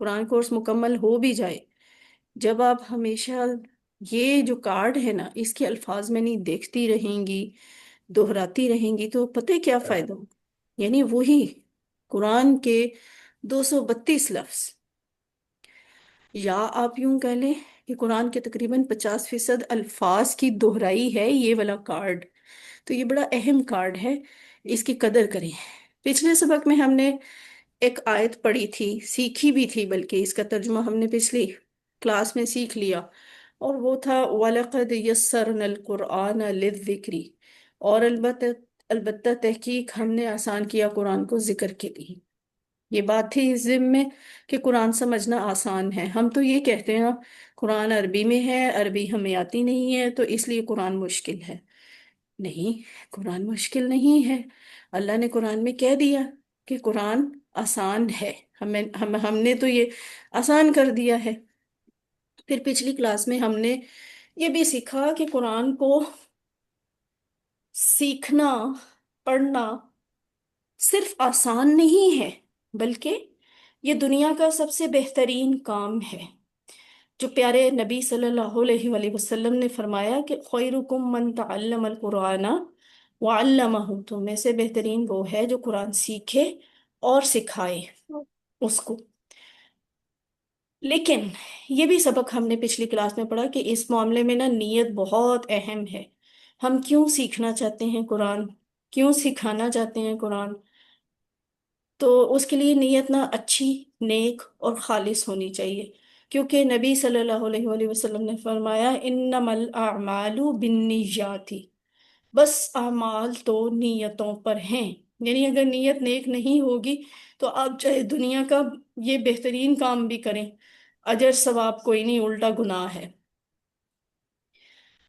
قرآن course مکمل ہو بھی جائے، جب آپ ہمیشہ یہ جو کارڈ ہے نا اس کے الفاظ میں نہیں دیکھتی رہیں گی، دہراتی رہیں گی، تو پتہ ہے کیا فائدہ ہوگا؟ یعنی وہی قرآن کے 232 لفظ، یا آپ یوں کہہ لیں کہ قرآن کے تقریباً 50% الفاظ کی دہرائی ہے یہ والا کارڈ. تو یہ بڑا اہم کارڈ ہے، اس کی قدر کریں. پچھلے سبق میں ہم نے ایک آیت پڑھی تھی، سیکھی بھی تھی، بلکہ اس کا ترجمہ ہم نے پچھلی کلاس میں سیکھ لیا، اور وہ تھا وَلَقَدْ يَسَّرْنَا الْقُرْآنَ لِلذِّكْرِ، اور البتہ تحقیق ہم نے آسان کیا قرآن کو ذکر کے لیے. یہ بات تھی اس ضمن میں کہ قرآن سمجھنا آسان ہے. ہم تو یہ کہتے ہیں قرآن عربی میں ہے، عربی ہمیں آتی نہیں ہے تو اس لیے قرآن مشکل ہے. نہیں، قرآن مشکل نہیں ہے. اللہ نے قرآن میں کہہ دیا کہ قرآن آسان ہے، ہم نے تو یہ آسان کر دیا ہے. پھر پچھلی کلاس میں ہم نے یہ بھی سیکھا کہ قرآن کو سیکھنا، پڑھنا صرف آسان نہیں ہے، بلکہ یہ دنیا کا سب سے بہترین کام ہے. جو پیارے نبی صلی اللہ علیہ وآلہ وسلم نے فرمایا کہ خیرکم من تعلم القرآن وعلمہ، تم میں سے بہترین وہ ہے جو قرآن سیکھے اور سکھائے اس کو. لیکن یہ بھی سبق ہم نے پچھلی کلاس میں پڑھا کہ اس معاملے میں نا نیت بہت اہم ہے. ہم کیوں سیکھنا چاہتے ہیں قرآن، کیوں سکھانا چاہتے ہیں قرآن، تو اس کے لیے نیت نہ اچھی، نیک اور خالص ہونی چاہیے. کیونکہ نبی صلی اللہ علیہ وآلہ وسلم نے فرمایا انما الاعمال بالنیات، بس اعمال تو نیتوں پر ہیں. یعنی اگر نیت نیک نہیں ہوگی تو آپ چاہے دنیا کا یہ بہترین کام بھی کریں، اجر ثواب کوئی نہیں، الٹا گناہ ہے.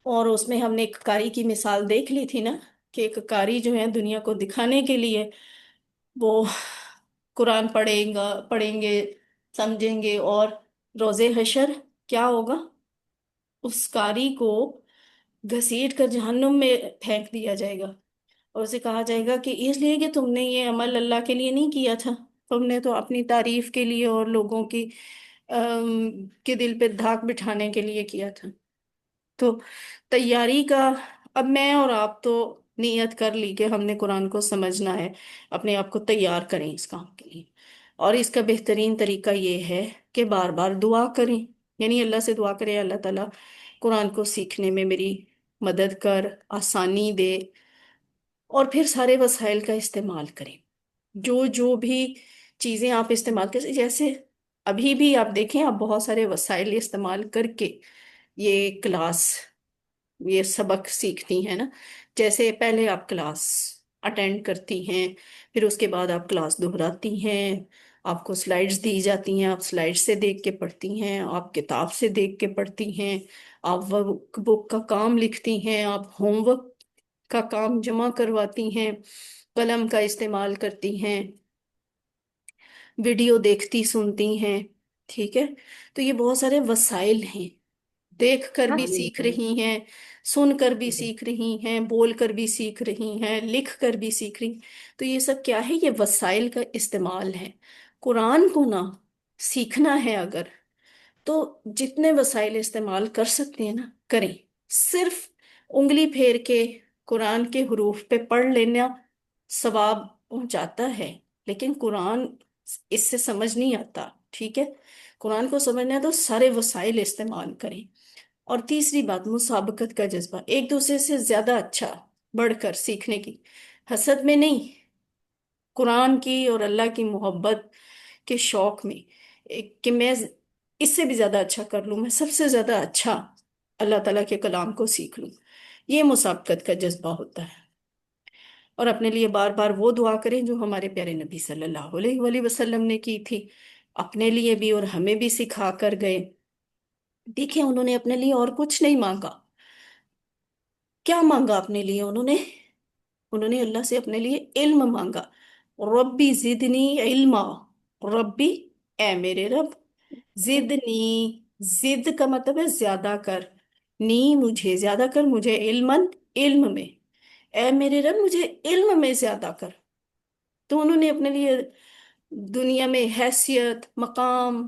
اور اس میں ہم نے ایک قاری کی مثال دیکھ لی تھی نا، کہ ایک قاری جو ہے دنیا کو دکھانے کے لیے وہ قرآن پڑھیں گے، سمجھیں گے، اور روز حشر کیا ہوگا؟ اس قاری کو گھسیٹ کر جہنم میں پھینک دیا جائے گا، اور اسے کہا جائے گا کہ اس لیے کہ تم نے یہ عمل اللہ کے لیے نہیں کیا تھا، تم نے تو اپنی تعریف کے لیے اور لوگوں کی کے دل پہ دھاک بٹھانے کے لیے کیا تھا. تو تیاری کا، اب میں اور آپ تو نیت کر لی کہ ہم نے قرآن کو سمجھنا ہے، اپنے آپ کو تیار کریں اس کام کے لیے. اور اس کا بہترین طریقہ یہ ہے کہ بار بار دعا کریں، یعنی اللہ سے دعا کریں اللہ تعالیٰ قرآن کو سیکھنے میں میری مدد کر، آسانی دے، اور پھر سارے وسائل کا استعمال کریں. جو جو بھی چیزیں آپ استعمال کریں، جیسے ابھی بھی آپ دیکھیں آپ بہت سارے وسائل استعمال کر کے یہ کلاس، یہ سبق سیکھتی ہیں نا. جیسے پہلے آپ کلاس اٹینڈ کرتی ہیں، پھر اس کے بعد آپ کلاس دہراتی ہیں، آپ کو سلائیڈز دی جاتی ہیں، آپ سلائیڈ سے دیکھ کے پڑھتی ہیں، آپ کتاب سے دیکھ کے پڑھتی ہیں، آپ ورک بک کا کام لکھتی ہیں، آپ ہوم ورک کا کام جمع کرواتی ہیں، قلم کا استعمال کرتی ہیں، ویڈیو دیکھتی سنتی ہیں. ٹھیک ہے، تو یہ بہت سارے وسائل ہیں. دیکھ کر بھی سیکھ رہی ہیں، سن کر بھی سیکھ رہی ہیں، بول کر بھی سیکھ رہی ہیں، لکھ کر بھی سیکھ رہی. تو یہ سب کیا ہے؟ یہ وسائل کا استعمال ہے. قرآن کو نہ سیکھنا ہے اگر، تو جتنے وسائل استعمال کر سکتے ہیں نا کریں. صرف انگلی پھیر کے قرآن کے حروف پہ پڑھ لینا ثواب پہنچاتا ہے، لیکن قرآن اس سے سمجھ نہیں آتا. ٹھیک ہے، قرآن کو سمجھنا ہے تو سارے وسائل استعمال کریں. اور تیسری بات، مسابقت کا جذبہ، ایک دوسرے سے زیادہ اچھا بڑھ کر سیکھنے کی، حسد میں نہیں، قرآن کی اور اللہ کی محبت کے شوق میں، کہ میں اس سے بھی زیادہ اچھا کر لوں، میں سب سے زیادہ اچھا اللہ تعالیٰ کے کلام کو سیکھ لوں. یہ مسابقت کا جذبہ ہوتا ہے. اور اپنے لیے بار بار وہ دعا کریں جو ہمارے پیارے نبی صلی اللہ علیہ وآلہ وسلم نے کی تھی، اپنے لیے بھی اور ہمیں بھی سکھا کر گئے. دیکھیں انہوں نے اپنے لیے اور کچھ نہیں مانگا. کیا مانگا اپنے لیے؟ انہوں نے اللہ سے اپنے لیے علم مانگا. ربی زدنی علما، ربی اے میرے رب، زدنی، زد کا مطلب ہے زیادہ کر، نی مجھے، زیادہ کر مجھے، علمن علم میں، اے میرے رب مجھے علم میں زیادہ کر. تو انہوں نے اپنے لیے دنیا میں حیثیت، مقام،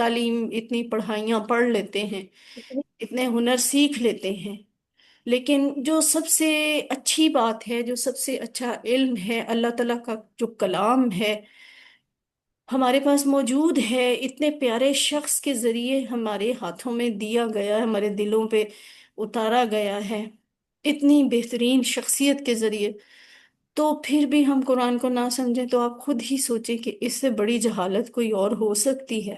تعلیم اتنی پڑھائیاں پڑھ لیتے ہیں، اتنے ہنر سیکھ لیتے ہیں، لیکن جو سب سے اچھی بات ہے، جو سب سے اچھا علم ہے، اللہ تعالیٰ کا جو کلام ہے ہمارے پاس موجود ہے، اتنے پیارے شخص کے ذریعے ہمارے ہاتھوں میں دیا گیا ہے، ہمارے دلوں پہ اتارا گیا ہے، اتنی بہترین شخصیت کے ذریعے، تو پھر بھی ہم قرآن کو نہ سمجھیں تو آپ خود ہی سوچیں کہ اس سے بڑی جہالت کوئی اور ہو سکتی ہے؟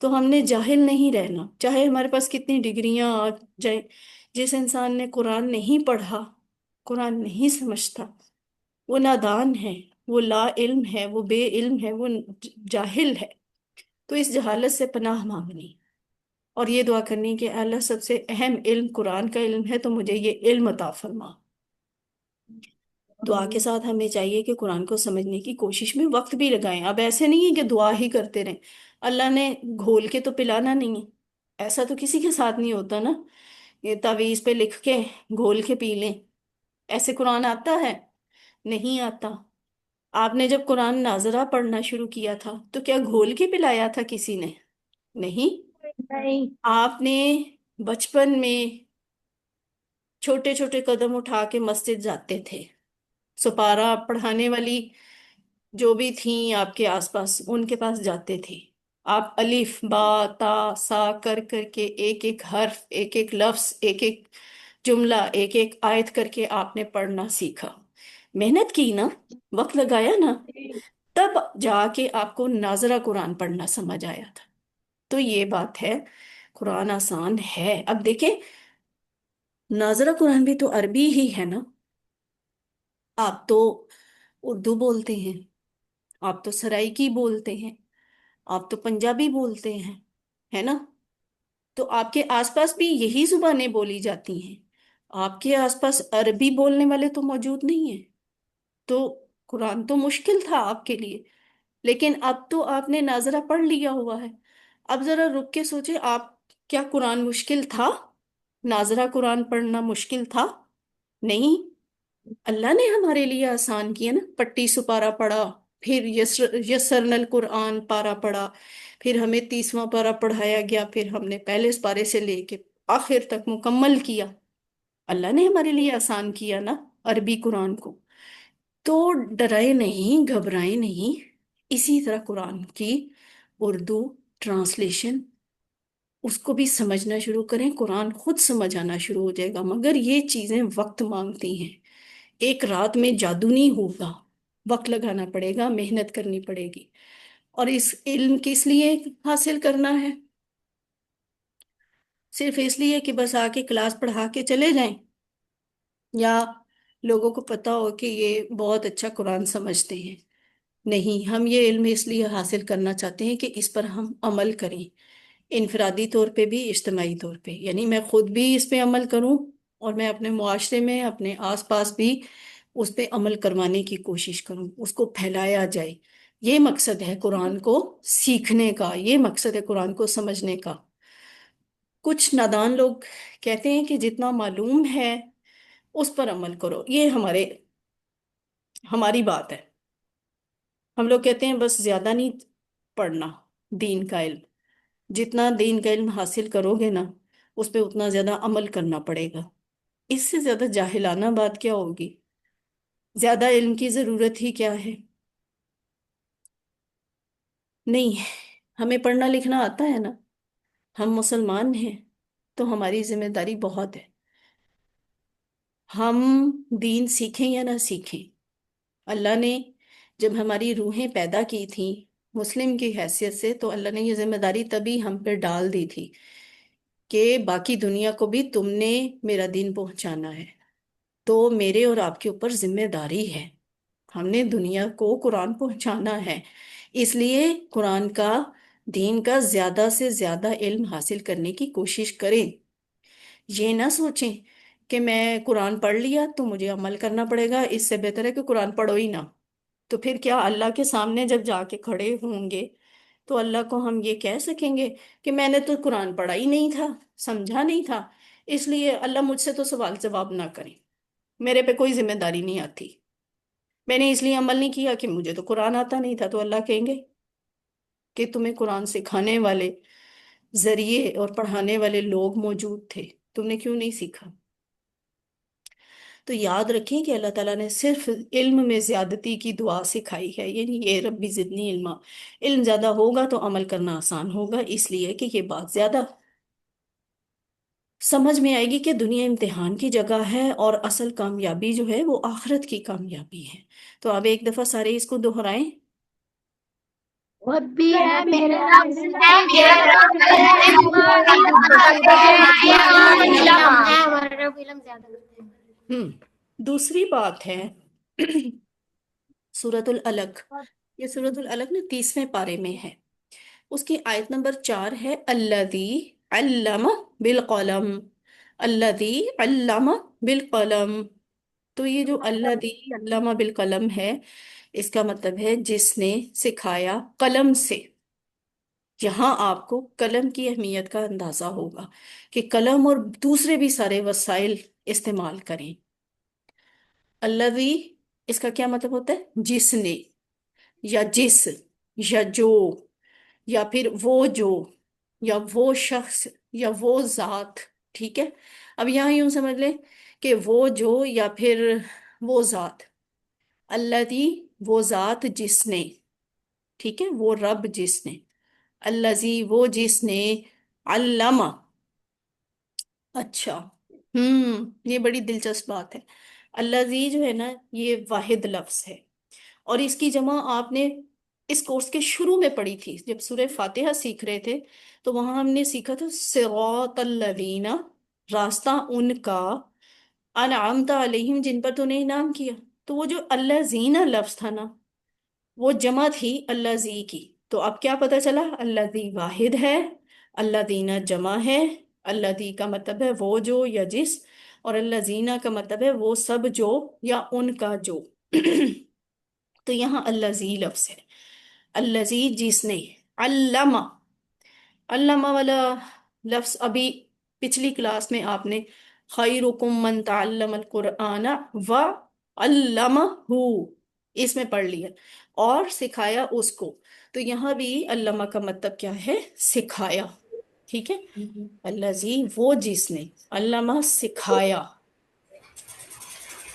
تو ہم نے جاہل نہیں رہنا، چاہے ہمارے پاس کتنی ڈگریاں آ جائیں۔ جس انسان نے قرآن نہیں پڑھا، قرآن نہیں سمجھتا، وہ نادان ہے، وہ لا علم ہے، وہ بے علم ہے، وہ جاہل ہے۔ تو اس جہالت سے پناہ مانگنی اور یہ دعا کرنی کہ اے اللہ سب سے اہم علم قرآن کا علم ہے، تو مجھے یہ علم عطا فرما۔ دعا کے ساتھ ہمیں چاہیے کہ قرآن کو سمجھنے کی کوشش میں وقت بھی لگائیں۔ اب ایسے نہیں ہے کہ دعا ہی کرتے رہیں، اللہ نے گھول کے تو پلانا نہیں ہے، ایسا تو کسی کے ساتھ نہیں ہوتا نا، یہ تعویذ پہ لکھ کے گھول کے پی لیں، ایسے قرآن آتا ہے؟ نہیں آتا۔ آپ نے جب قرآن ناظرہ پڑھنا شروع کیا تھا تو کیا گھول کے پلایا تھا کسی نے؟ نہیں۔ نہیں آپ نے بچپن میں چھوٹے چھوٹے قدم اٹھا کے مسجد جاتے تھے، سپارہ پڑھانے والی جو بھی تھیں آپ کے آس پاس ان کے پاس جاتے تھے، آپ الف با تا سا کر کر کے ایک ایک حرف، ایک ایک لفظ، ایک ایک جملہ، ایک ایک آیت کر کے آپ نے پڑھنا سیکھا، محنت کی نا، وقت لگایا نا، تب جا کے آپ کو ناظرہ قرآن پڑھنا سمجھ آیا تھا۔ تو یہ بات ہے، قرآن آسان ہے۔ اب دیکھیں، ناظرہ قرآن بھی تو عربی ہی ہے نا، آپ تو اردو بولتے ہیں، آپ تو سرائیکی بولتے ہیں، آپ تو پنجابی بولتے ہیں، ہے نا؟ تو آپ کے آس پاس بھی یہی زبانیں بولی جاتی ہیں، آپ کے آس پاس عربی بولنے والے تو موجود نہیں ہیں، تو قرآن تو مشکل تھا آپ کے لیے، لیکن اب تو آپ نے ناظرہ پڑھ لیا ہوا ہے۔ اب ذرا رک کے سوچے، آپ کیا قرآن مشکل تھا؟ ناظرہ قرآن پڑھنا مشکل تھا؟ نہیں، اللہ نے ہمارے لیے آسان کیا نا، پٹی سپارہ پڑھا، پھر یسرن القرآن پارا پڑھا، پھر ہمیں 30واں پارا پڑھایا گیا، پھر ہم نے پہلے پارے سے لے کے آخر تک مکمل کیا۔ اللہ نے ہمارے لیے آسان کیا نا عربی قرآن کو، تو ڈرائے نہیں، گھبرائے نہیں، اسی طرح قرآن کی اردو ٹرانسلیشن اس کو بھی سمجھنا شروع کریں، قرآن خود سمجھ آنا شروع ہو جائے گا، مگر یہ چیزیں وقت مانگتی ہیں، ایک رات میں جادو نہیں ہوگا، وقت لگانا پڑے گا، محنت کرنی پڑے گی۔ اور اس علم کس لیے حاصل کرنا ہے؟ صرف اس لیے کہ بس آ کے کلاس پڑھا کے چلے جائیں، یا لوگوں کو پتا ہو کہ یہ بہت اچھا قرآن سمجھتے ہیں؟ نہیں، ہم یہ علم اس لیے حاصل کرنا چاہتے ہیں کہ اس پر ہم عمل کریں، انفرادی طور پہ بھی، اجتماعی طور پہ، یعنی میں خود بھی اس پہ عمل کروں، اور میں اپنے معاشرے میں، اپنے آس پاس بھی اس پہ عمل کروانے کی کوشش کروں، اس کو پھیلایا جائے۔ یہ مقصد ہے قرآن کو سیکھنے کا، یہ مقصد ہے قرآن کو سمجھنے کا۔ کچھ نادان لوگ کہتے ہیں کہ جتنا معلوم ہے اس پر عمل کرو، یہ ہماری بات ہے۔ ہم لوگ کہتے ہیں بس زیادہ نہیں پڑھنا دین کا علم، جتنا دین کا علم حاصل کرو گے نا اس پہ اتنا زیادہ عمل کرنا پڑے گا۔ اس سے زیادہ جاہلانہ بات کیا ہوگی؟ زیادہ علم کی ضرورت ہی کیا ہے؟ نہیں، ہمیں پڑھنا لکھنا آتا ہے نا، ہم مسلمان ہیں، تو ہماری ذمہ داری بہت ہے، ہم دین سیکھیں یا نہ سیکھیں۔ اللہ نے جب ہماری روحیں پیدا کی تھیں مسلم کی حیثیت سے، تو اللہ نے یہ ذمہ داری تبھی ہم پہ ڈال دی تھی کہ باقی دنیا کو بھی تم نے میرا دین پہنچانا ہے، تو میرے اور آپ کے اوپر ذمہ داری ہے، ہم نے دنیا کو قرآن پہنچانا ہے، اس لیے قرآن کا، دین کا زیادہ سے زیادہ علم حاصل کرنے کی کوشش کریں۔ یہ نہ سوچیں کہ میں قرآن پڑھ لیا تو مجھے عمل کرنا پڑے گا، اس سے بہتر ہے کہ قرآن پڑھو ہی نہ۔ تو پھر کیا اللہ کے سامنے جب جا کے کھڑے ہوں گے تو اللہ کو ہم یہ کہہ سکیں گے کہ میں نے تو قرآن پڑھا ہی نہیں تھا، سمجھا نہیں تھا، اس لیے اللہ مجھ سے تو سوال جواب نہ کریں، میرے پہ کوئی ذمہ داری نہیں آتی، میں نے اس لیے عمل نہیں کیا کہ مجھے تو قرآن آتا نہیں تھا؟ تو اللہ کہیں گے کہ تمہیں قرآن سکھانے والے ذریعے اور پڑھانے والے لوگ موجود تھے، تم نے کیوں نہیں سیکھا؟ تو یاد رکھیں کہ اللہ تعالیٰ نے صرف علم میں زیادتی کی دعا سکھائی ہے، یعنی یہ ربی زدنی علما، علم زیادہ ہوگا تو عمل کرنا آسان ہوگا، اس لیے کہ یہ بات زیادہ سمجھ میں آئے گی کہ دنیا امتحان کی جگہ ہے اور اصل کامیابی جو ہے وہ آخرت کی کامیابی ہے۔ تو اب ایک دفعہ سارے اس کو دہرائیں۔ ربی ہے میرا رب ہے میرا رب ہے ہمارا رب علم زیادہ کرتے ہیں۔ دوسری بات ہے سورۃ العلق۔ یہ سورۃ العلق نا 30ویں پارے میں ہے، اس کی آیت نمبر 4 ہے الذی علم بالقلم، الذی علم بالقلم۔ تو یہ جو الذی علم بالقلم ہے، اس کا مطلب ہے جس نے سکھایا قلم سے۔ یہاں آپ کو قلم کی اہمیت کا اندازہ ہوگا کہ قلم اور دوسرے بھی سارے وسائل استعمال کریں۔ الذی، اس کا کیا مطلب ہوتا ہے؟ جس نے، یا جس، یا جو، یا پھر وہ جو، یا وہ شخص، یا وہ ذات۔ ٹھیک ہے، اب یہاں یوں سمجھ لیں کہ وہ جو یا پھر وہ ذات، الذی وہ ذات جس نے، ٹھیک ہے، وہ رب جس نے، الذی وہ جس نے، علم، اچھا، یہ بڑی دلچسپ بات ہے۔ الذی جو ہے نا یہ واحد لفظ ہے، اور اس کی جمع آپ نے اس کورس کے شروع میں پڑھی تھی جب سورہ فاتحہ سیکھ رہے تھے، تو وہاں ہم نے سیکھا تھا صراط الذین، راستہ ان کا، انعمت علیہم جن پر تو نے انعام کیا۔ تو وہ جو الذین لفظ تھا نا، وہ جمع تھی الذی کی، تو اب کیا پتہ چلا؟ الذی واحد ہے، الذین جمع ہے، الذی کا مطلب ہے وہ جو یا جس، اور الذین کا مطلب ہے وہ سب جو یا ان کا جو۔ تو یہاں الذی لفظ ہے، الذی جس نے، علم، علامہ والا لفظ ابھی پچھلی کلاس میں آپ نے خیرکم من تعلم القرآن و علمہ، اس میں پڑھ لیا، اور سکھایا اس کو۔ تو یہاں بھی علامہ کا مطلب کیا ہے؟ سکھایا، ٹھیک ہے۔ الذی وہ جس نے، علامہ سکھایا،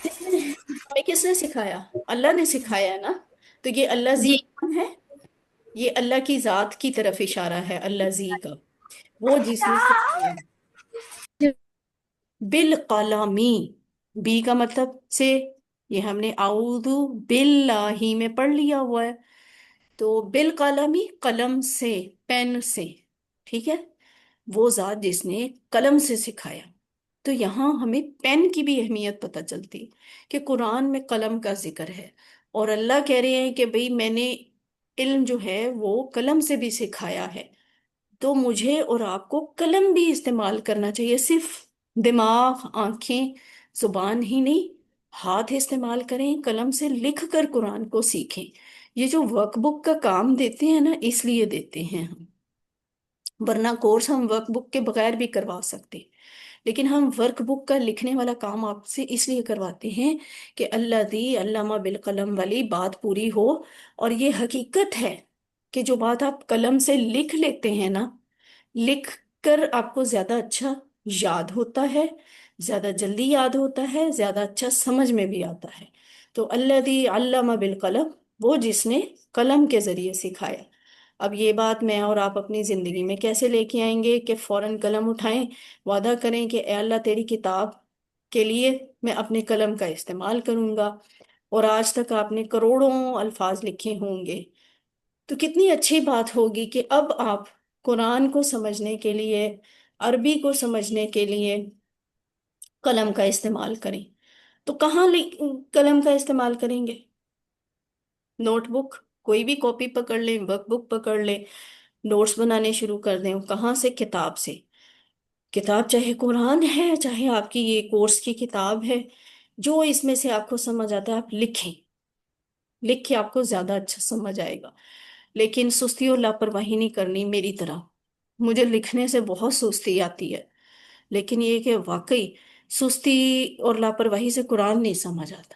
ہمیں کس نے سکھایا؟ اللہ نے سکھایا نا۔ تو یہ الذی جی کون ہے؟ یہ اللہ کی ذات کی طرف اشارہ ہے، الذی کا، وہ جس نے سکھایا۔ بالقلمی، بی کا مطلب سے، یہ ہم نے اعوذ باللہ میں پڑھ لیا ہوا ہے، تو بالقلمی قلم سے، پین سے، ٹھیک ہے، وہ ذات جس نے قلم سے سکھایا۔ تو یہاں ہمیں پین کی بھی اہمیت پتہ چلتی کہ قرآن میں قلم کا ذکر ہے، اور اللہ کہہ رہے ہیں کہ بھئی میں نے علم جو ہے وہ قلم سے بھی سکھایا ہے، تو مجھے اور آپ کو قلم بھی استعمال کرنا چاہیے، صرف دماغ، آنکھیں، زبان ہی نہیں، ہاتھ استعمال کریں، قلم سے لکھ کر قرآن کو سیکھیں۔ یہ جو ورک بک کا کام دیتے ہیں نا، اس لیے دیتے ہیں ہم، ورنہ کورس ہم ورک بک کے بغیر بھی کروا سکتے، لیکن ہم ورک بک کا لکھنے والا کام آپ سے اس لیے کرواتے ہیں کہ الذی علم بالقلم والی بات پوری ہو۔ اور یہ حقیقت ہے کہ جو بات آپ قلم سے لکھ لیتے ہیں نا، لکھ کر آپ کو زیادہ اچھا یاد ہوتا ہے، زیادہ جلدی یاد ہوتا ہے، زیادہ اچھا سمجھ میں بھی آتا ہے۔ تو الذی علم بالقلم، وہ جس نے قلم کے ذریعے سکھایا۔ اب یہ بات میں اور آپ اپنی زندگی میں کیسے لے کے آئیں گے کہ فوراً قلم اٹھائیں، وعدہ کریں کہ اے اللہ تیری کتاب کے لیے میں اپنے قلم کا استعمال کروں گا، اور آج تک آپ نے کروڑوں الفاظ لکھے ہوں گے، تو کتنی اچھی بات ہوگی کہ اب آپ قرآن کو سمجھنے کے لیے، عربی کو سمجھنے کے لیے قلم کا استعمال کریں۔ تو کہاں قلم کا استعمال کریں گے؟ نوٹ بک، کوئی بھی کاپی پکڑ لیں، ورک بک پکڑ لیں، نوٹس بنانے شروع کر دیں۔ کہاں سے؟ کتاب سے۔ کتاب چاہے قرآن ہے، چاہے آپ کی یہ کورس کی کتاب ہے، جو اس میں سے آپ کو سمجھ آتا ہے آپ لکھیں، لکھ کے آپ کو زیادہ اچھا سمجھ آئے گا۔ لیکن سستی اور لاپرواہی نہیں کرنی میری طرح، مجھے لکھنے سے بہت سستی آتی ہے، لیکن یہ کہ واقعی سستی اور لاپرواہی سے قرآن نہیں سمجھ آتا۔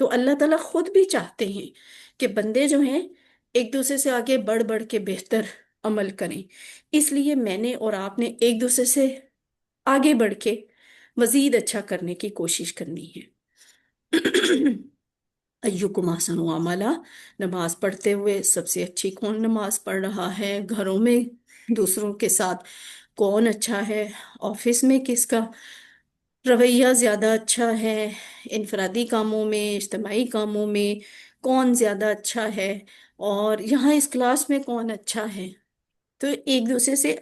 تو اللہ تعالیٰ خود بھی چاہتے ہیں کہ بندے جو ہیں ایک دوسرے سے آگے بڑھ بڑھ کے بہتر عمل کریں. اس لیے میں نے اور آپ نے ایک دوسرے سے آگے بڑھ کے مزید اچھا کرنے کی کوشش کرنی ہے. ایکم احسن عملا، نماز پڑھتے ہوئے سب سے اچھی کون نماز پڑھ رہا ہے، گھروں میں دوسروں کے ساتھ کون اچھا ہے، آفس میں کس کا رویہ زیادہ اچھا ہے، انفرادی کاموں میں اجتماعی کاموں میں کون زیادہ اچھا ہے، اور یہاں اس کلاس میں کون اچھا ہے. تو ایک دوسرے سے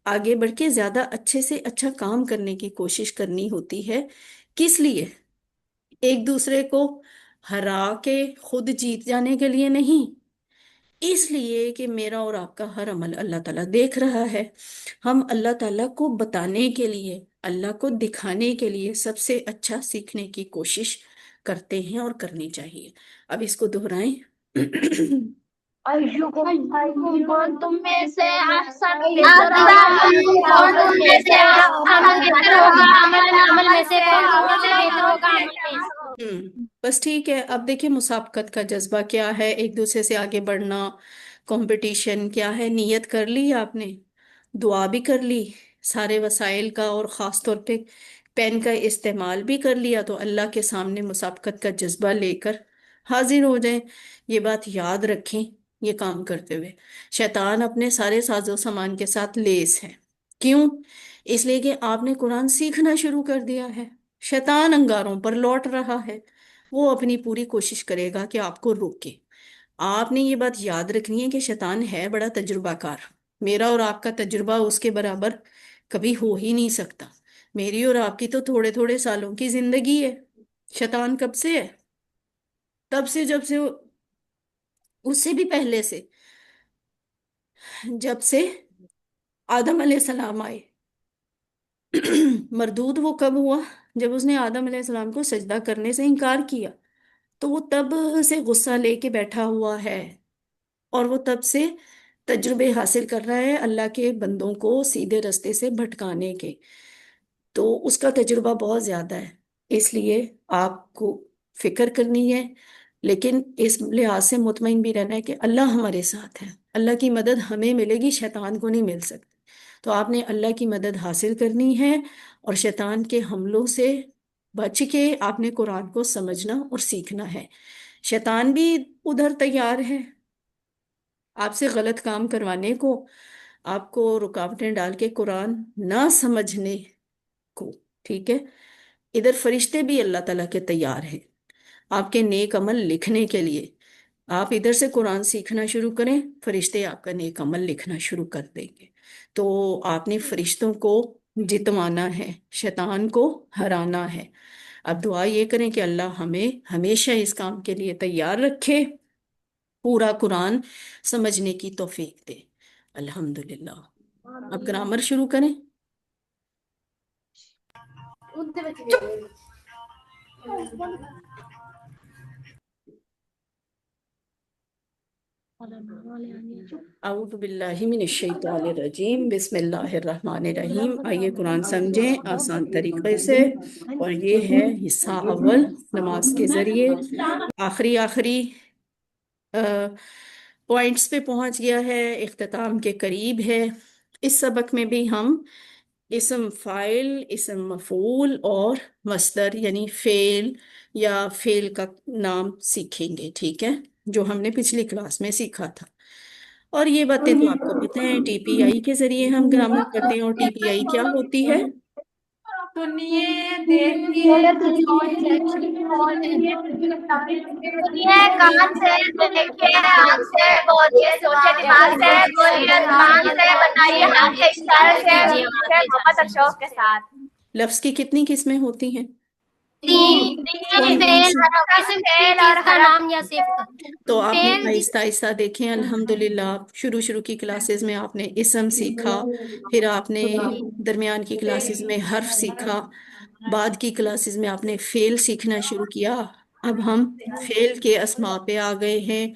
آگے بڑھ کے زیادہ اچھے سے اچھا کام کرنے کی کوشش کرنی ہوتی ہے. کس لیے؟ ایک دوسرے کو ہرا کے خود جیت جانے کے لیے نہیں، اس لیے کہ میرا اور آپ کا ہر عمل اللہ تعالیٰ دیکھ رہا ہے. ہم اللہ تعالیٰ کو بتانے کے لیے، اللہ کو دکھانے کے لیے سب سے اچھا سیکھنے کی کوشش کرتے ہیں اور کرنی چاہیے. اب اس کو دہرائیں. ایکم کون تم میں سے احسن بہتر کون تم میں سے عمل بہتر ہوگا، عمل میں سے کون تم سے بہتر ہوگا عمل میں. بس ٹھیک ہے. اب دیکھیں مسابقت کا جذبہ کیا ہے، ایک دوسرے سے آگے بڑھنا، کمپٹیشن کیا ہے. نیت کر لی آپ نے، دعا بھی کر لی، سارے وسائل کا اور خاص طور پہ پین کا استعمال بھی کر لیا. تو اللہ کے سامنے مسابقت کا جذبہ لے کر حاضر ہو جائیں. یہ بات یاد رکھیں یہ کام کرتے ہوئے. شیطان اپنے سارے ساز و سامان کے ساتھ لیس ہے. کیوں؟ اس لیے کہ آپ نے قرآن سیکھنا شروع کر دیا ہے. شیطان انگاروں پر لوٹ رہا ہے، وہ اپنی پوری کوشش کرے گا کہ آپ کو روکے. آپ نے یہ بات یاد رکھنی ہے کہ شیطان ہے بڑا تجربہ کار. میرا اور آپ کا تجربہ اس کے برابر کبھی ہو ہی نہیں سکتا. میری اور آپ کی تو تھوڑے تھوڑے سالوں کی زندگی ہے. شیطان کب سے ہے؟ تب سے جب سے، اس سے بھی پہلے سے، جب سے آدم علیہ السلام آئے. مردود وہ کب ہوا؟ جب اس نے آدم علیہ السلام کو سجدہ کرنے سے انکار کیا. تو وہ تب سے غصہ لے کے بیٹھا ہوا ہے، اور وہ تب سے تجربے حاصل کر رہا ہے اللہ کے بندوں کو سیدھے رستے سے بھٹکانے کے. تو اس کا تجربہ بہت زیادہ ہے. اس لیے آپ کو فکر کرنی ہے، لیکن اس لحاظ سے مطمئن بھی رہنا ہے کہ اللہ ہمارے ساتھ ہے. اللہ کی مدد ہمیں ملے گی، شیطان کو نہیں مل سکتی. تو آپ نے اللہ کی مدد حاصل کرنی ہے، اور شیطان کے حملوں سے بچ کے آپ نے قرآن کو سمجھنا اور سیکھنا ہے. شیطان بھی ادھر تیار ہے آپ سے غلط کام کروانے کو، آپ کو رکاوٹیں ڈال کے قرآن نہ سمجھنے کو. ٹھیک ہے؟ ادھر فرشتے بھی اللہ تعالیٰ کے تیار ہیں آپ کے نیک عمل لکھنے کے لیے. آپ ادھر سے قرآن سیکھنا شروع کریں، فرشتے آپ کا نیک عمل لکھنا شروع کر دیں گے. تو آپ نے فرشتوں کو جتوانا ہے، شیطان کو ہرانا ہے. اب دعا یہ کریں کہ اللہ ہمیں ہمیشہ اس کام کے لیے تیار رکھے، پورا قرآن سمجھنے کی توفیق دے. الحمدللہ. اب گرامر شروع کریں. اعوذ باللہ من الشیطان الرجیم، بسم اللہ الرحمن الرحیم. آئیے قرآن سمجھیں آسان طریقے سے. اور یہ ہے حصہ اول نماز کے ذریعے. آخری پوائنٹس پہ پہنچ گیا ہے، اختتام کے قریب ہے. اس سبق میں بھی ہم اسم فاعل، اسم مفعول اور مصدر یعنی فعل یا فعل کا نام سیکھیں گے. ٹھیک ہے؟ جو ہم نے پچھلی کلاس میں سیکھا تھا. اور یہ باتیں تو آپ کو پتہ ہیں، ٹی پی آئی کے ذریعے ہم گرامر کرتے ہیں. اور ٹی پی آئی کیا ہوتی ہے؟ سنیے کان سے، دیکھیے آنکھ سے، بولیے سوچے دماغ سے، بولیے زبان سے، بتائیے ہاتھ کے اشارے سے، محبت اور شوق کے ساتھ. لفظ کی کتنی قسمیں ہوتی ہیں؟ تین. کون کون فعل، سی؟ اسم فعل اور نام یا صفت. تو آپ نے آہستہ آہستہ دیکھیں الحمدللہ شروع کی کلاسز میں آپ نے اسم سیکھا، پھر آپ نے درمیان کی کلاسز میں حرف سیکھا، بعد کی کلاسز میں آپ نے فعل سیکھنا شروع کیا. اب ہم فعل کے اسماء پہ آ گئے ہیں.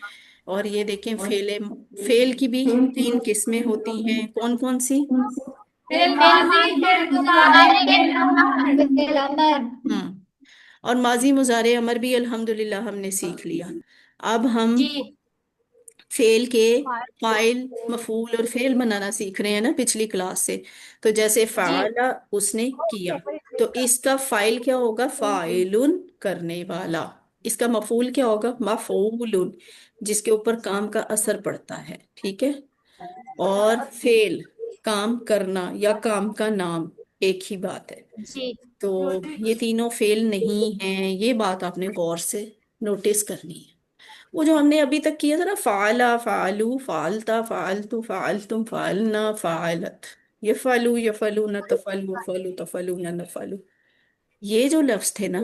اور یہ دیکھیں فعل کی بھی تین قسمیں ہوتی ہیں. کون کون سی؟ ہم اور ماضی مضارع امر بھی الحمدللہ ہم نے سیکھ لیا. اب ہم جی فعل کے فاعل مفعول اور فعل بنانا سیکھ رہے ہیں نا پچھلی کلاس سے. تو جیسے جی فعل اس نے کیا، تو اس کا فاعل کیا ہوگا؟ فاعل، کرنے والا. اس کا مفعول کیا ہوگا؟ مفعول، جس کے اوپر کام کا اثر پڑتا ہے. ٹھیک ہے. اور فعل کام کرنا یا کام کا نام ایک ہی بات ہے. جی تو یہ تینوں فعل نہیں ہیں، یہ بات آپ نے غور سے نوٹس کرنی ہے. وہ جو ہم نے ابھی تک کیا تھا نا، فعلا، فعلو، فعلتا، فعلتو، فعلتم، فعلنا، فعلت، یفعلو، یفعلون، تفعلو، فعلو، تفعلون، نفعلو، یہ جو لفظ تھے نا،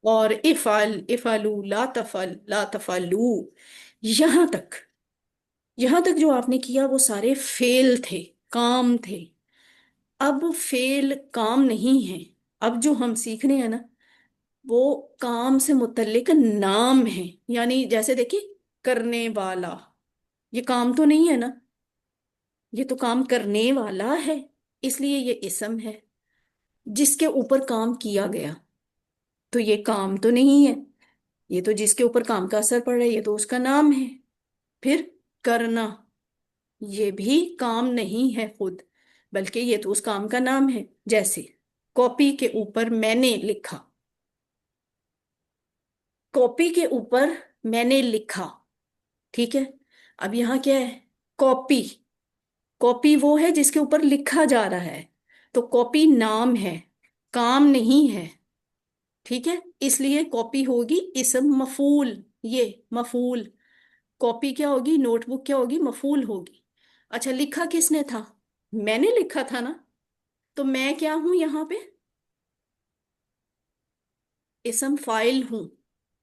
اور افعل، افعلو، لا تفعل، لا تفعلو، یہاں تک یہاں تک جو آپ نے کیا وہ سارے فعل تھے، کام تھے. اب فعل کام نہیں ہے. اب جو ہم سیکھنے ہیں نا وہ کام سے متعلق نام ہے. یعنی جیسے دیکھیں، کرنے والا، یہ کام تو نہیں ہے نا، یہ تو کام کرنے والا ہے، اس لیے یہ اسم ہے جس کے اوپر کام کیا گیا. تو یہ کام تو نہیں ہے، یہ تو جس کے اوپر کام کا اثر پڑ رہا ہے، یہ تو اس کا نام ہے. پھر کرنا، یہ بھی کام نہیں ہے خود، بلکہ یہ تو اس کام کا نام ہے. جیسے کاپی کے اوپر میں نے لکھا، کاپی کے اوپر میں نے لکھا. ٹھیک ہے. اب یہاں کیا ہے؟ کاپی. کاپی وہ ہے جس کے اوپر لکھا جا رہا ہے، تو کاپی نام ہے، کام نہیں ہے. ٹھیک ہے. اس لیے کاپی ہوگی اسم مفعول، یہ مفعول. کاپی کیا ہوگی؟ نوٹ بک کیا ہوگی؟ مفعول ہوگی. اچھا، لکھا کس نے تھا؟ میں نے لکھا تھا نا. تو میں کیا ہوں یہاں پہ؟ اسم فاعل ہوں.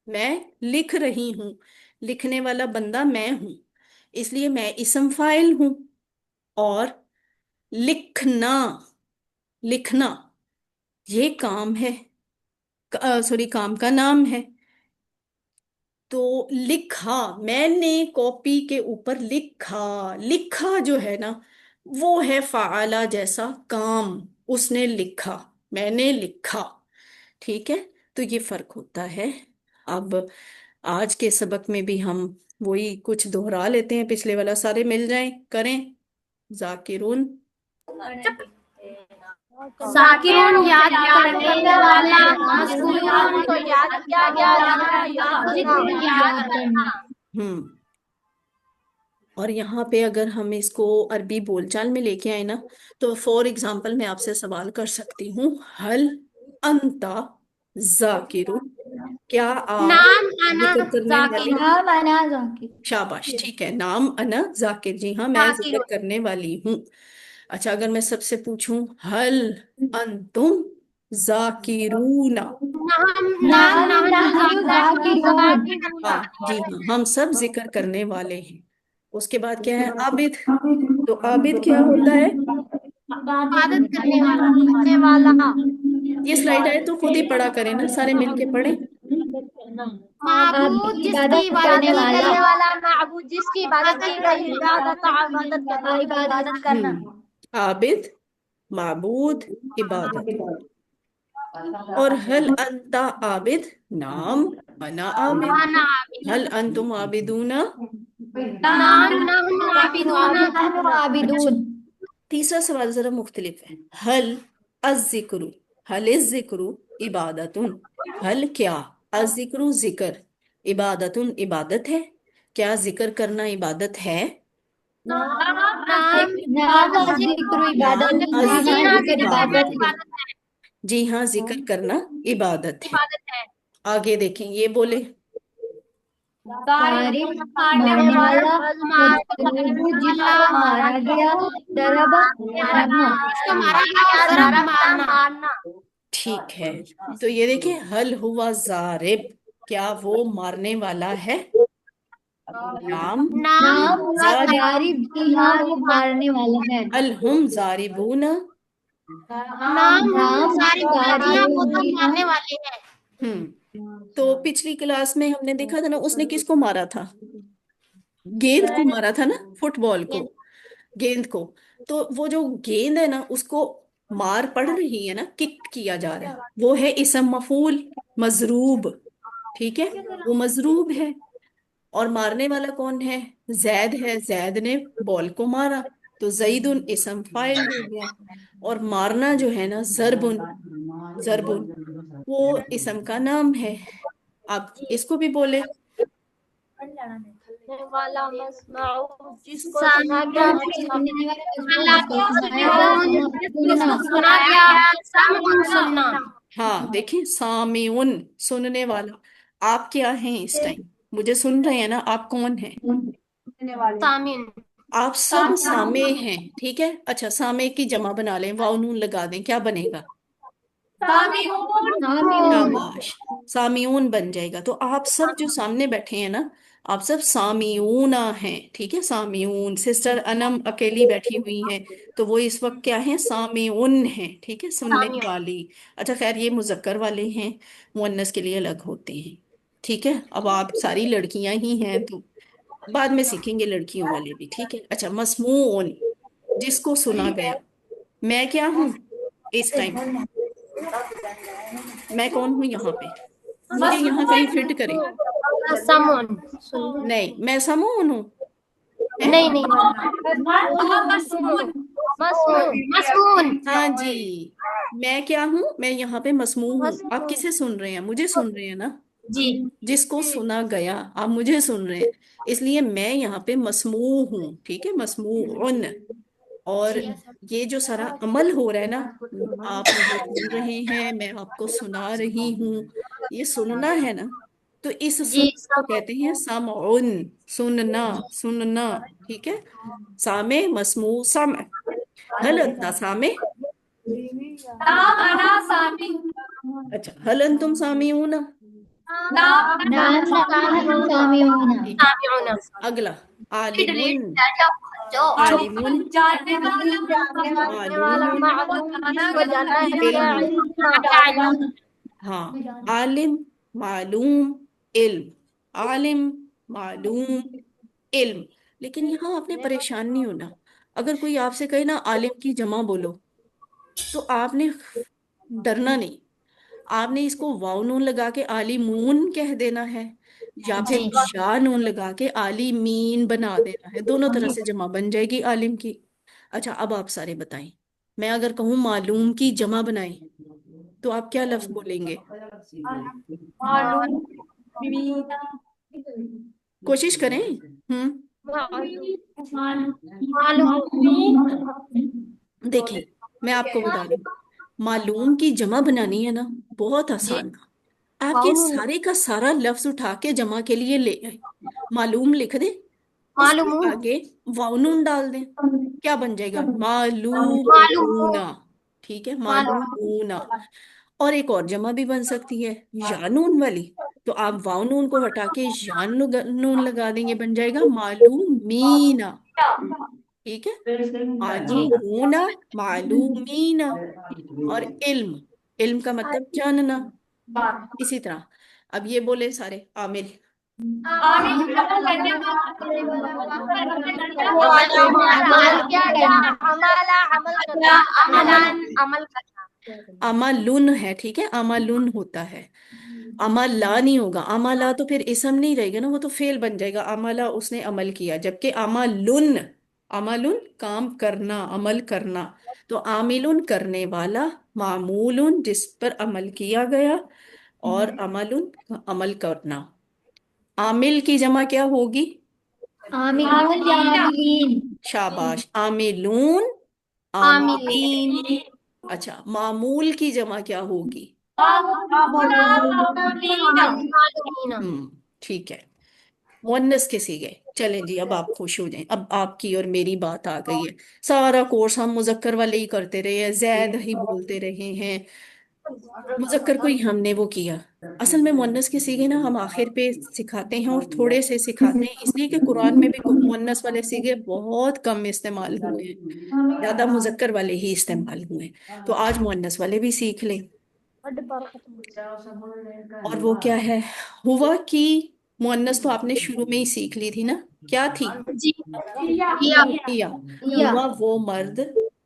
میں لکھ رہی ہوں، لکھنے والا بندہ میں ہوں، اس لیے میں اسم فاعل ہوں. اور لکھنا، لکھنا یہ کام ہے، سوری، کام کا نام ہے. تو لکھا، میں نے کاپی کے اوپر لکھا. لکھا جو ہے نا وہ ہے فعلا جیسا کام، اس نے لکھا، میں نے لکھا. ٹھیک ہے. تو یہ فرق ہوتا ہے. اب آج کے سبق میں بھی ہم وہی کچھ دہرا لیتے ہیں، پچھلے والا سارے مل جائیں کریں. ذاکرون، ذاکرون یاد کرنے والا، مذکورون کو یاد کیا گیا، ذکر یاد کرنا. ہوں. اور یہاں پہ اگر ہم اس کو عربی بول چال میں لے کے آئے نا، تو فور ایگزامپل میں آپ سے سوال کر سکتی ہوں، حل انتا ذاکرون، کیا آپ نام انا ذکر کرنے والی؟ ذاکر، نام انا ذاکر، شاباش، ٹھیک ہے. نام انا ذاکر، جی ہاں میں ذاکر. ذکر کرنے والی ہوں. اچھا، اگر میں سب سے پوچھوں حل انتم ذاکرون، نام نحن نحن ذاکرون، ہاں جی ہاں، ہم سب ذکر کرنے والے ہیں. اس کے بعد کیا ہے؟ عابد. تو عابد کیا ہوتا ہے؟ عبادت کرنے والا. کرنے والا. یہ سلائیڈ آئے تو خود ہی پڑھا کریں نا، سارے مل کے پڑھیں. معبود جس کی عبادت عبادت کرنے کی والا، کرنے گئی، والا، معبود جس کی عبادت کی گئی، عبادت، عبادت کرنا، عبادت کرنا. عابد، معبود، عبادت. اور حل انت عابد، نام انا عابد. انا حل انتم عابدون. نام نحن عابدون. نحن عابدون. تیسرا سوال ذرا مختلف ہے. حل الذکر، حل الذکر عبادت. حل کیا الذکر ذکر، عبادت عبادت ہے؟ کیا ذکر کرنا عبادت ہے؟ نام نام ذکر عبادت، نام جی ہاں الذکر ذکر عبادت ہے. عبادت، جی ہاں ذکر کرنا عبادت ہے. عبادت ہے. آگے دیکھیں، یہ بولے تعریف مارنے والا، مضروب جس کو مارا گیا، ضرب مارنا. اس کو مارا گیا، ضرب مارنا. مارنا. ٹھیک ہے. تو یہ دیکھیں، حل ہوا ضارب، کیا وہ مارنے والا ہے؟ نام نام نام ضارب. ضارب، جی ہاں وہ مارنے والا ہے. حل ہم ضاربون. نام نام ساری بولیاں وہ ضارب، تو جی ہاں. مارنے والے ہیں. تو پچھلی کلاس میں ہم نے دیکھا تھا نا، اس نے کس کو مارا تھا؟ گیند کو مارا تھا نا، فٹ بال کو، گیند کو. تو وہ جو گیند ہے نا اس کو مار پڑ رہی ہے نا، کک کیا جا رہا ہے، وہ ہے اسم مفعول مضروب، ٹھیک ہے، وہ مضروب ہے۔ اور مارنے والا کون ہے؟ زید ہے، زید نے بال کو مارا، تو زید اسم فاعل ہو گیا۔ اور مارنا جو ہے نا، ضربن، ضربن وہ اسم کا نام ہے۔ آپ اس کو بھی بولے، والا مسمعو جس کو سامع سنا گیا سننے والا مضمون والا جس کو سنایا جس سننا کو سنا گیا سامعون سننا ہاں دیکھیں، سامعون سننے والا۔ آپ کیا ہیں اس ٹائم؟ مجھے سن رہے ہیں نا؟ آپ کون ہیں؟ سامعین آپ سب سامع ہیں، ٹھیک ہے۔ اچھا، سامع کی جمع بنا لیں، واو نون لگا دیں، کیا بنے گا؟ سامعون شاباش، سامعون بن جائے گا۔ تو آپ سب جو سامنے بیٹھے ہیں نا، آپ سب سامعون ہیں، ٹھیک ہے، سامعون۔ سسٹر انم اکیلی بیٹھی ہوئی ہیں، تو وہ اس وقت کیا ہیں؟ سامعون ہیں، ٹھیک ہے، سننے سامعون والی۔ اچھا خیر، یہ مذکر والے ہیں، مؤنث کے لیے الگ ہوتے ہیں، ٹھیک ہے۔ اب آپ ساری لڑکیاں ہی ہیں تو بعد میں سیکھیں گے لڑکیوں والے بھی، ٹھیک ہے۔ اچھا، مسموعون جس کو سنا گیا، میں کیا ہوں اس ٹائم؟ میں کون ہوں یہاں پہ؟ مجھے یہاں کہیں فٹ کریں۔ سمون نہیں، میں سمون ہوں، ہیں؟ نہیں نہیں مسمون مسمون مسمون ہاں جی، میں کیا ہوں؟ میں یہاں پہ مسموع ہوں۔ آپ مسمون کسے سن رہے ہیں؟ مجھے سن رہے ہیں نا؟ جی جس کو سنا گیا، آپ مجھے سن رہے ہیں، اس لیے میں یہاں پہ مسموع ہوں، ٹھیک ہے، مسموعن۔ اور یہ جو سارا عمل ہو رہا ہے نا، آپ مجھے سن رہے ہیں، میں آپ کو سنا رہی ہوں، یہ سننا ہے نا، تو اس جی سن کو کہتے ہیں سمعن، سننا، سننا، ٹھیک ہے۔ سامع، مسموع، سمع۔ هل انت سامع؟ اچھا، هل انتم سامعون؟ نعم نحن سامعون ٹھیک ہے، سامعون اگلا، عالم، ڈیلیٹ عالم، جاننے والا معلوم، معلوم جس کو جانا ہے کیا علم، علم ہاں، عالم، معلوم، علم، عالم، معلوم، علم۔ لیکن یہاں آپ نے پریشان نہیں ہونا۔ اگر کوئی آپ سے کہے نا عالم کی جمع بولو، تو آپ نے ڈرنا نہیں، آپ نے اس کو واو نون لگا کے عالمون کہہ دینا ہے، یا پھر جی یا نون لگا کے عالمین بنا دینا ہے، دونوں طرح سے جمع بن جائے گی عالم کی۔ اچھا، اب آپ سارے بتائیں، میں اگر کہوں معلوم کی جمع بنائیں، تو آپ کیا لفظ بولیں گے؟ معلوم کوشش کریں۔ ہم معلوم دیکھیں، میں آپ کو بتا دوں، معلوم کی جمع بنانی ہے نا، بہت جی آسان کام۔ آپ کے سارے کا سارا لفظ اٹھا کے جمع کے لیے لے آئیں، معلوم لکھ دیں، اس کے معلومون آگے واو نون ڈال دیں، کیا بن جائے گا؟ معلوم معلومون، ٹھیک ہے، معلوم معلومون۔ اور ایک اور جمع بھی بن سکتی ہے، یا نون والی، تو آپ واو نون کو ہٹا کے یا نون لگا دیں گے، بن جائے گا معلومین، ٹھیک ہے، جی معلومون، معلومین۔ اور علم، علم کا مطلب جاننا، اسی طرح۔ اب یہ بولے سارے، عامل، عمل کیا کیا عمل عمل کرنا عملان عمل کرنا عملن ہے، ٹھیک ہے، عملن ہوتا ہے، عملا نہیں ہوگا، عملا تو پھر اسم نہیں رہے گا نا، وہ تو فعل بن جائے گا، عملا اس نے عمل کیا، جبکہ عملن، عملن کام کرنا، عمل کرنا، تو عاملن کرنے والا، معمولن جس پر عمل کیا گیا، اور عملن عمل کرنا۔ عامل کی جمع کیا ہوگی؟ عاملون یا عاملین شاباش، عاملون، عاملین عاملین۔ اچھا، معمول کی جمع کیا ہوگی؟ معلومین ٹھیک ہے، مؤنث کے صیغے۔ چلیں جی، اب آپ خوش ہو جائیں، اب آپ کی اور میری بات آ گئی ہے۔ سارا کورس ہم مذکر والے ہی کرتے رہے ہیں، زید ہی بولتے رہے ہیں، مذکر کو ہی ہم نے وہ کیا۔ اصل میں مؤنث کے صیغے نا ہم آخر پہ سکھاتے ہیں، اور تھوڑے سے سکھاتے ہیں، اس لیے کہ قرآن میں بھی مؤنث والے صیغے بہت کم استعمال ہوئے ہیں، زیادہ مذکر والے ہی استعمال ہوئے ہیں، تو آج مؤنث والے بھی سیکھ لیں۔ اور وہ کیا ہے؟ ہوا کی مؤنث تو آپ نے شروع میں ہی سیکھ لی تھی نا، کیا تھی؟ جی کیا۔ یا ہوا وہ مرد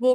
وہ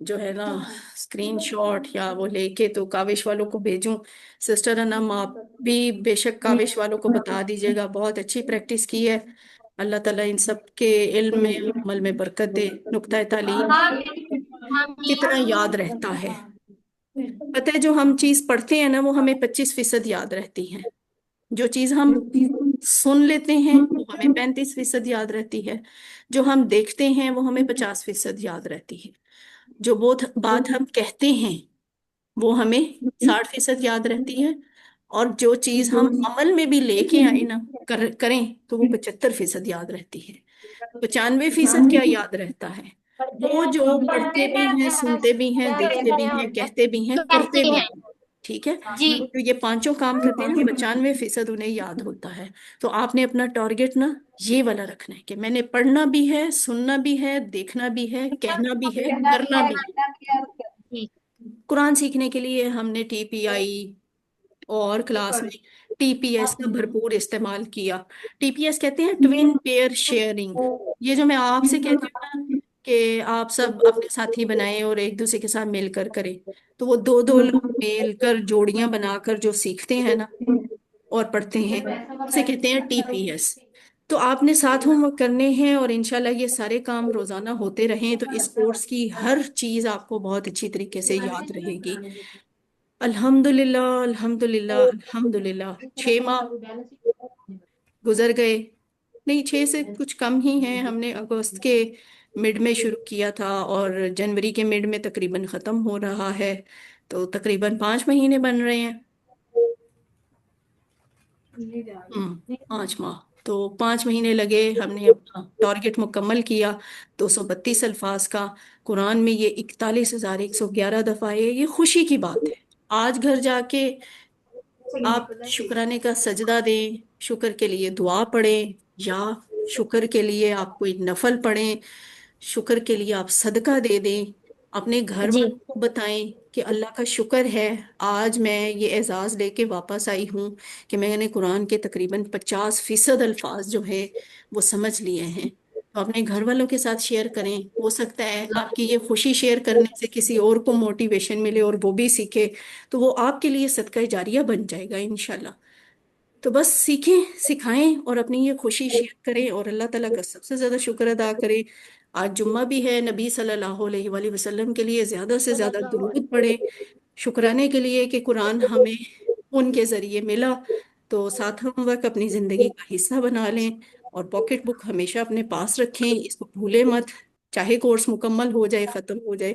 جو ہے نا اسکرین شاٹ یا وہ لے کے تو کاوش والوں کو بھیجوں. سسٹر انم آپ بھی بے شک کاوش والوں کو بتا دیجیے گا، بہت اچھی پریکٹس کی ہے. اللہ تعالیٰ ان سب کے علم میں عمل میں برکت دے. نقطۂ تعلیم کتنا یاد رہتا ہے. پتہ ہے جو ہم چیز پڑھتے ہیں نا وہ ہمیں 25% یاد رہتی ہے. جو چیز ہم سن لیتے ہیں وہ ہمیں 35% یاد رہتی ہے. جو ہم دیکھتے ہیں وہ ہمیں 50% یاد رہتی ہے. جو بات ہم کہتے ہیں وہ ہمیں 60% یاد رہتی ہے. اور جو چیز ہم عمل میں بھی لے کے آئے نا کریں تو وہ 75% یاد رہتی ہے. 95% کیا یاد رہتا ہے؟ وہ جو پڑھتے بھی ہیں، سنتے بھی ہیں، دیکھتے بھی ہیں، کہتے بھی ہیں، کرتے بھی ہیں. ٹھیک ہے، جی تو یہ پانچوں کام کرتے ہیں نا 95% انہیں یاد ہوتا ہے. تو آپ نے اپنا ٹارگٹ نا یہ والا رکھنا ہے کہ میں نے پڑھنا بھی ہے، سننا بھی ہے، دیکھنا بھی ہے، کہنا بھی ہے، کرنا بھی ہے. جی قرآن سیکھنے کے لیے ہم نے ٹی پی آئی اور کلاس میں ٹی پی ایس کا بھرپور استعمال کیا. ٹی پی ایس کہتے ہیں ٹوین پیئر شیئرنگ. یہ جو میں آپ سے کہتی ہوں نا کہ آپ سب اپنے ساتھی بنائیں اور ایک دوسرے کے ساتھ مل کر کریں، تو وہ دو دو لوگ مل کر جوڑیاں بنا کر جو سیکھتے ہیں نا اور پڑھتے ہیں اسے کہتے ہیں ٹی پی ایس. تو آپ نے ساتھ ہوم ورک کرنے ہیں اور انشاءاللہ یہ سارے کام روزانہ ہوتے رہیں تو اس کورس کی ہر چیز آپ کو بہت اچھی طریقے سے یاد رہے گی. الحمدللہ الحمدللہ الحمدللہ. 6 ماہ گزر گئے، نہیں 6 سے کچھ کم ہی ہیں. ہم نے اگست کے مڈ میں شروع کیا تھا اور جنوری کے مڈ میں تقریباً ختم ہو رہا ہے، تو تقریباً 5 مہینے بن رہے ہیں. 5 ماہ، تو 5 مہینے لگے. ہم نے اپنا ٹارگٹ مکمل کیا 232 الفاظ کا. قرآن میں یہ 41,111 دفعہ ہے. یہ خوشی کی بات ہے. آج گھر جا کے آپ شکرانے کا سجدہ دیں، شکر کے لیے دعا پڑھیں، یا شکر کے لیے آپ کوئی نفل پڑھیں، شکر کے لیے آپ صدقہ دے دیں. اپنے گھر جی والوں کو بتائیں کہ اللہ کا شکر ہے آج میں یہ اعزاز لے کے واپس آئی ہوں کہ میں نے قرآن کے تقریباً 50% الفاظ جو ہیں وہ سمجھ لیے ہیں. تو اپنے گھر والوں کے ساتھ شیئر کریں. ہو سکتا ہے آپ کی یہ خوشی شیئر کرنے سے کسی اور کو موٹیویشن ملے اور وہ بھی سیکھے، تو وہ آپ کے لیے صدقہ جاریہ بن جائے گا انشاءاللہ. تو بس سیکھیں، سکھائیں اور اپنی یہ خوشی شیئر کریں اور اللہ تعالیٰ کا سب سے زیادہ شکر ادا کریں. آج جمعہ بھی ہے، نبی صلی اللہ علیہ وآلہ وسلم کے لیے زیادہ سے زیادہ درود پڑھیں شکرانے کے لیے کہ قرآن ہمیں ان کے ذریعے ملا. تو ساتھ ہم وقت اپنی زندگی کا حصہ بنا لیں اور پاکٹ بک ہمیشہ اپنے پاس رکھیں، اس کو بھولیں مت. چاہے کورس مکمل ہو جائے، ختم ہو جائے،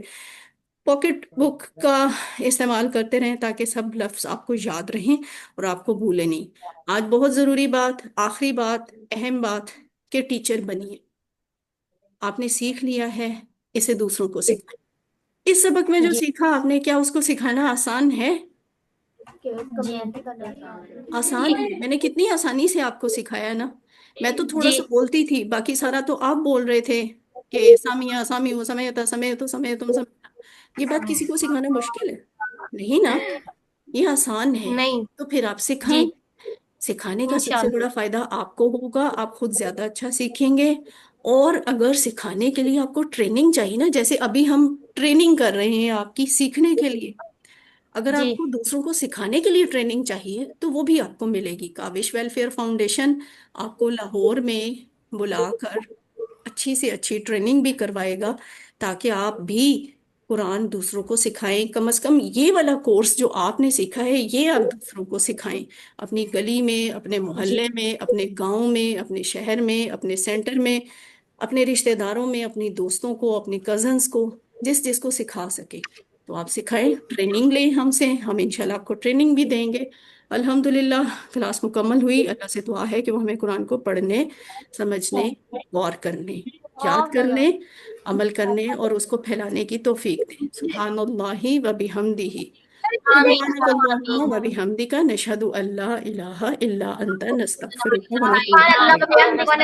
پاکٹ بک کا استعمال کرتے رہیں تاکہ سب لفظ آپ کو یاد رہیں اور آپ کو بھولے نہیں. آج بہت ضروری بات، آخری بات، اہم بات کہ ٹیچر بنیے. آپ نے سیکھ لیا ہے، اسے دوسروں کو سکھائیں. اس سبق میں جو جی سیکھا آپ نے، کیا اس کو سکھانا آسان ہے؟ جی آسان ہے. میں نے کتنی آسانی سے آپ کو سکھایا نا. میں تو تھوڑا جی سا بولتی تھی، باقی سارا تو آپ بول رہے تھے کہ سامیہ سامی وہ سمیتا سمے تو سمے تم سمے. یہ بات کسی کو سکھانا مشکل ہے نہیں نا، یہ آسان ہے. نہیں تو پھر آپ جی سکھائیں. سکھانے کا سب سے انشاءاللہ بڑا فائدہ آپ کو ہوگا، آپ خود زیادہ اچھا سیکھیں گے. اور اگر سکھانے کے لیے آپ کو ٹریننگ چاہیے نا، جیسے ابھی ہم ٹریننگ کر رہے ہیں آپ کی سیکھنے کے لیے، اگر جی آپ کو دوسروں کو سکھانے کے لیے ٹریننگ چاہیے تو وہ بھی آپ کو ملے گی. کاوش ویلفیئر فاؤنڈیشن آپ کو لاہور میں بلا کر اچھی سے اچھی ٹریننگ بھی کروائے گا تاکہ آپ بھی قرآن دوسروں کو سکھائیں. کم از کم یہ والا کورس جو آپ نے سیکھا ہے یہ آپ دوسروں کو سکھائیں. اپنی گلی میں، اپنے جی محلے میں، اپنے گاؤں میں، اپنے شہر میں، اپنے سینٹر میں، اپنے رشتہ داروں میں، اپنی دوستوں کو، اپنے کزنس کو، جس جس کو سکھا سکے تو آپ سکھائیں. ٹریننگ لیں ہم سے، ہم انشاءاللہ آپ کو ٹریننگ بھی دیں گے. الحمدللہ کلاس مکمل ہوئی. اللہ سے دعا ہے کہ وہ ہمیں قرآن کو پڑھنے، سمجھنے، غور کرنے، یاد کرنے، عمل کرنے اور اس کو پھیلانے کی توفیق دیں. سبحان اللہ و بحمدہ، سبحانک اللہم و بحمدک، نشہد ان لا الہ الا انت، نستغفرک و نتوب سبحان اللہ الیک. و بحمدہ